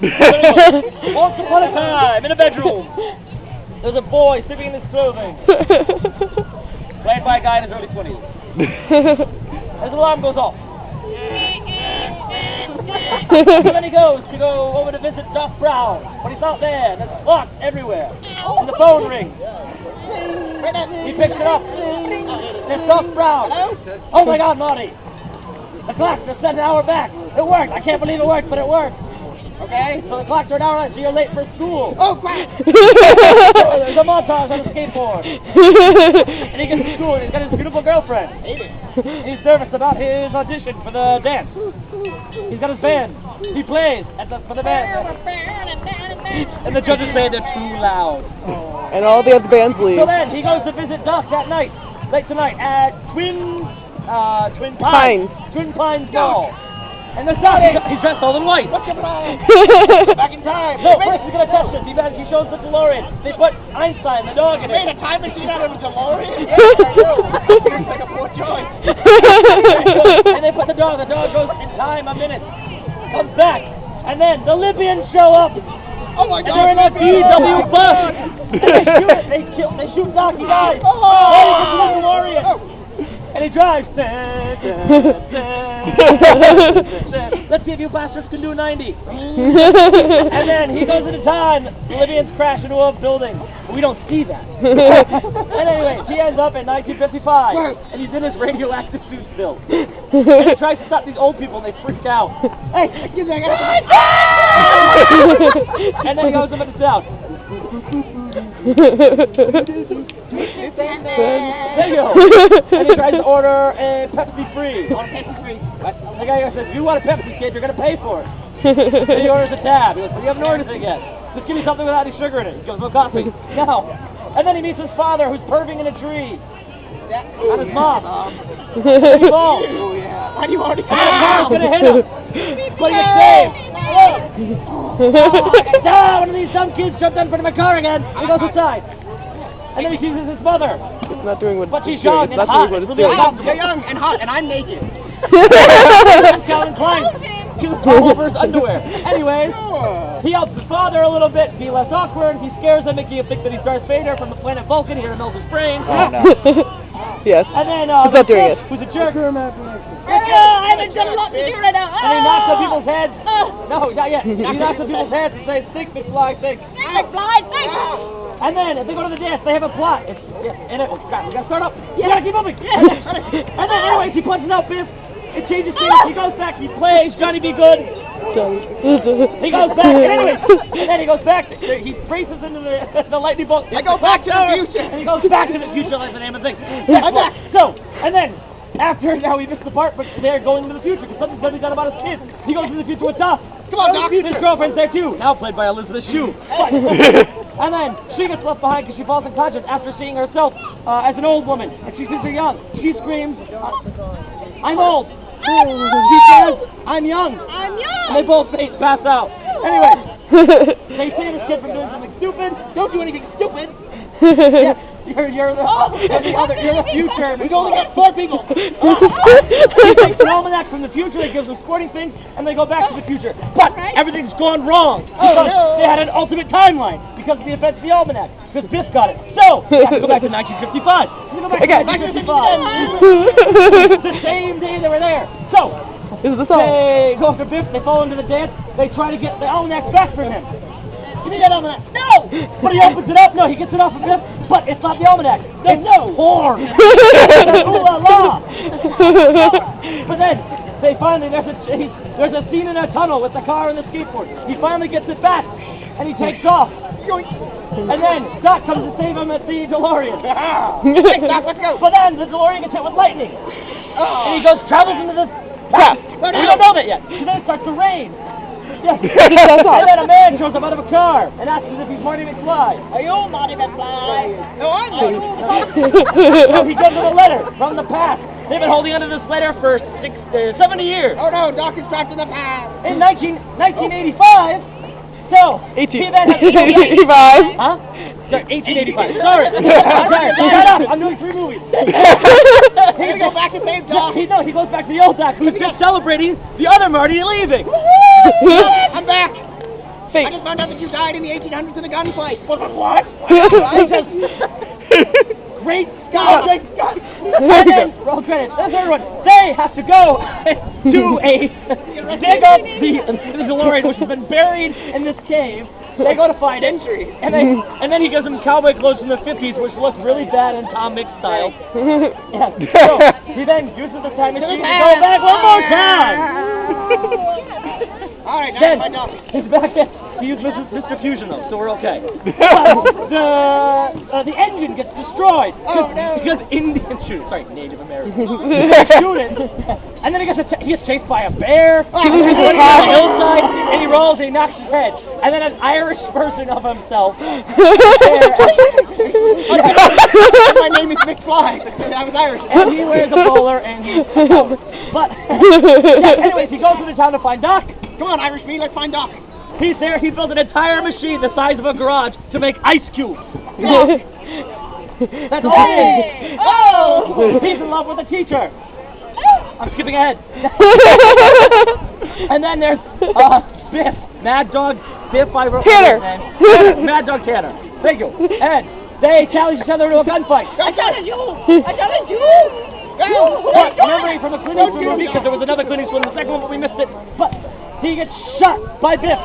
Once upon a time, in a bedroom, there's a boy sleeping in his clothing. Played by a guy in his early 20s. His alarm goes off. And then he goes to go over to visit Doc Brown. But he's not there. There's clocks everywhere. And the phone rings. He picks it up. It's Doc Brown. Oh my God, Marty. The clocks are set an hour back. It worked. I can't believe it worked, but it worked. Okay? So the clocks are an hour late, so you're late for school. Oh, crap! There's a montage on a skateboard. And he gets to school and he's got his beautiful girlfriend. He's nervous about his audition for the dance. He's got his band. He plays for the band. And the judges say they're too loud. And all the other bands leave. So then he goes to visit Doc that night, late tonight, at Twin Pines Mall. And there's Doc, he's dressed all in white. What's your plan? Back in time. No, first he's going to test it. He shows the DeLorean. They put Einstein, the dog, in it. Made a time machine out of a DeLorean? Yeah, I know. Seems like a poor choice. And they put the dog goes in time a minute. Comes back. And then the Libyans show up. Oh my God. And they're in a VW bus. And they shoot Doc, he dies. Oh, he's a DeLorean. And he drives. Let's see if you bastards can do 90. And then he goes into time. The Libyans crash into a building. We don't see that. And anyway, he ends up in 1955. And he's in his radioactive suit still. And he tries to stop these old people and they freak out. Hey, excuse me. And then he goes up in the south. There you go. And he tries to order a Pepsi Free. The guy says, if you want a Pepsi, kid, you're going to pay for it. Then he orders a tab. He goes, but you haven't ordered anything yet. Just give me something without any sugar in it. He goes, no coffee. No. And then he meets his father who's perving in a tree. And his mom. He's falls. Why do you already come out? He's going to hit him. But he gets saved. One of these dumb kids jumped in front of my car again. He goes inside. And then he sees his mother. It's not doing what but she's young and hot. You're young and hot, and I'm naked. Calvin Klein. She was all over his underwear. Anyway, he helps his father a little bit, be less awkward. He scares him, making him think that he's Darth Vader from the planet Vulcan here in Melvin's brain. Oh, no. Yes. And then, he's not doing it. Who's a jerk. I haven't done a lot to do right now. And he knocks on people's heads. No, not yet. He knocks on people's heads and says, think, McFly, think. McFly, think. And then, if they go to the dance, they have a plot. Oh, crap, we gotta start up. Yeah. We gotta keep moving. Yeah. And then, anyways, he punches out Biff. It changes things. He goes back. He plays Johnny Be Good. He goes back. And anyways, and then he goes back. He races into the lightning bolt. I go back to the future. And he goes back to the future, like the name of the thing. I'm back. So, and then, after now we missed the part, but they're going into the future because something's going to be done about his kids. He goes into the future with Doc. Come on, Doc. His girlfriend's there too, now played by Elizabeth Shue. And then she gets left behind because she falls unconscious after seeing herself as an old woman, and she thinks her young. She screams, "I'm old." She says, "I'm young." I'm young. And they both pass out. Anyway, they save his kid from doing something stupid. Don't do anything stupid. Yeah. You're the future. We've only got 4 people. He takes an almanac from the future that gives them sporting things, and they go back to the future. But everything's gone wrong because they had an ultimate timeline because of the events of the almanac. Because Biff got it. So we have to go back to 1955. We go back to 1955. The same day they were there. So they go after Biff. They fall into the dance. They try to get the almanac back from him. Give me that almanac. No! But he opens it up. No, he gets it off of Biff. But it's not the almanac. It's porn. Ooh la la. But then they finally there's a scene in a tunnel with the car and the skateboard. He finally gets it back and he takes off. And then Doc comes to save him at the DeLorean. Doc, let's go. But then the DeLorean gets hit with lightning. And he travels into the past. We don't know that yet. And then it starts to rain. Yes. And then a man shows up out of a car and asks if he's Marty McFly. Are you Marty McFly? No, I'm not. So he gives him a letter from the past. They've been holding onto this letter for 70 years. Oh no, Doc is trapped in the past. In 1985. So, 1885. Huh? 1885. Sorry. Shut up. I'm doing 3 movies. He's going to go back and save Doc. He goes back to the old Doc who's just celebrating the other Marty leaving. I'm back. Fate. I just found out that you died in the 1800s in a gunfight. What? Great Scott! Great Scott! And then, roll credits. The third one, they have to go to dig up the DeLorean, which has been buried in this cave. They go to find entries, and then he gives them cowboy clothes from the 50s, which look really bad in Tom Mix style. Yeah. So he then uses the time machine to go back one more time. All right, Then my dog. he's back at. He used Mr. Fusion though, so we're okay. The engine gets destroyed because Indians shoot. Sorry, Native Americans shoot it, and then he gets chased by a bear. He's on the hillside, and he rolls, and he knocks his head, and then an Irish version of himself. My name is McFly. I was Irish. And he wears a bowler, and he's but anyways, he goes to the town to find Doc. Come on, Irish me, let's find Doc. He's there. He built an entire machine the size of a garage to make ice cubes. That's all he is. Oh! He's in love with a teacher. I'm skipping ahead. And then there's Biff, Mad Dog Biff. Tanner. Mad Dog Tanner. Thank you. And they challenge each other to a gunfight. I challenge you! I challenge you! But memory from a Clint Eastwood movie, because there was another Clint Eastwood in the second one, but we missed it. But he gets shot by Biff.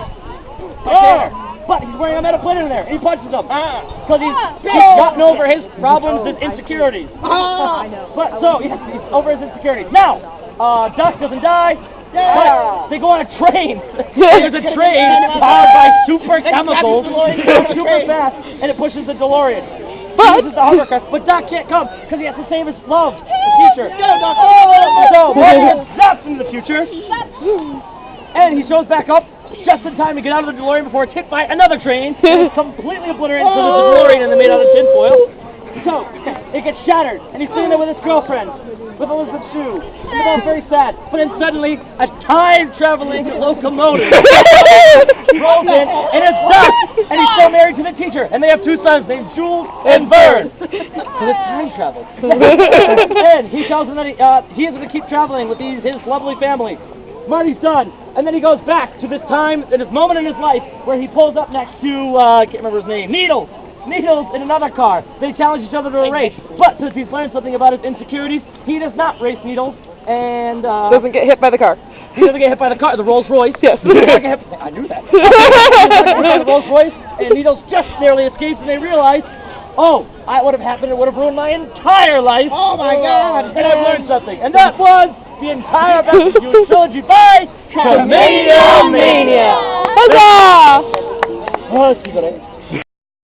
But he's wearing a metal plate in there, and he punches him. Because he's gotten over his problems and insecurities. But so, yes, he's over his insecurities. Now, Doc doesn't die. But they go on a train. There's a train powered by super chemicals, super fast, and it pushes the DeLorean. He uses the hovercraft, but Doc can't come because he has to save his love, the future. So Marty gets zapped into the future, and he shows back up just in time to get out of the DeLorean before it's hit by another train. It's completely obliterated to the DeLorean and they're made out of tinfoil. So it gets shattered, and he's sitting there with his girlfriend, with Elizabeth Shue. And they're both very sad. But then suddenly, a time-traveling locomotive rolls in, and it's Doc, and he's still married to the teacher. And they have two sons named Jules and Vern. So it's time travel. And he tells them that he is going to keep traveling with his lovely family. Marty's done. And then he goes back to this time, this moment in his life, where he pulls up next to, I can't remember his name, Needles in another car. They challenge each other to a race. But since he's learned something about his insecurities, he does not race Needles, and doesn't get hit by the car. He doesn't get hit by the car, the Rolls Royce. Yes. I knew that. The Rolls Royce, and Needles just barely escapes, and they realize, oh, what would have happened? It would have ruined my entire life. Oh my God! And I've learned something, and that was the entire Best of You trilogy by Commedia Mania.